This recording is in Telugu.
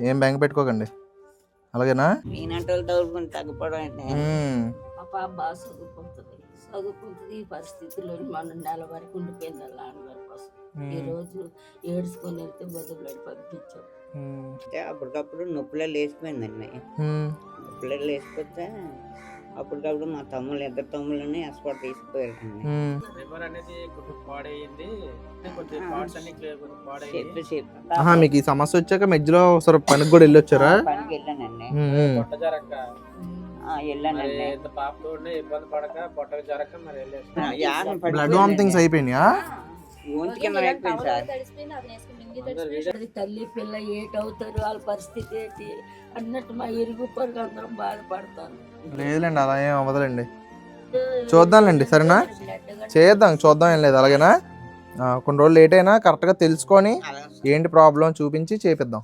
ఏం బెంగ పెట్టుకోకండి, అలాగేనా? మా పాప బాగా చదువుకుంటుంది. ఈ పరిస్థితిలో మనం నెల వరకు ఉండిపోయింది నాన్నగారి కోసం. ఈ రోజు ఏడ్చుకొని వెళ్తే బదులు పంపించాం. అప్పటికప్పుడు నొప్పులే లేచిపోయిందండి. నొప్పులే లేచిపోతే అప్పటికప్పుడు మా తమ్ముళ్ళు, ఇద్దరు తమ్ముళ్ళని హాస్పిటల్ తీసుకుపోయారండి. మీకు ఈ సమస్య వచ్చాక మధ్యలో ఒకసారి పనికి కూడా వెళ్ళొచ్చారా? పనికి వెళ్ళానండి. బ్లడ్ వామిటింగ్స్ అయిపోయినాయా? తల్లి పిల్ల ఏటవుతారు, వాళ్ళ పరిస్థితి ఏంటి అన్నట్టు మా ఇరుగు పొరుగు అందరం బాధపడతాను. లేదులేండి, అలా ఏం అవ్వదులేండి, చూద్దాంలేండి. సరేనా, చూద్దాం, ఏం లేదు. అలాగేనా? కొన్ని రోజులు లేట్ అయినా కరెక్ట్గా తెలుసుకొని ఏంటి ప్రాబ్లం చూపించి చేపిద్దాం.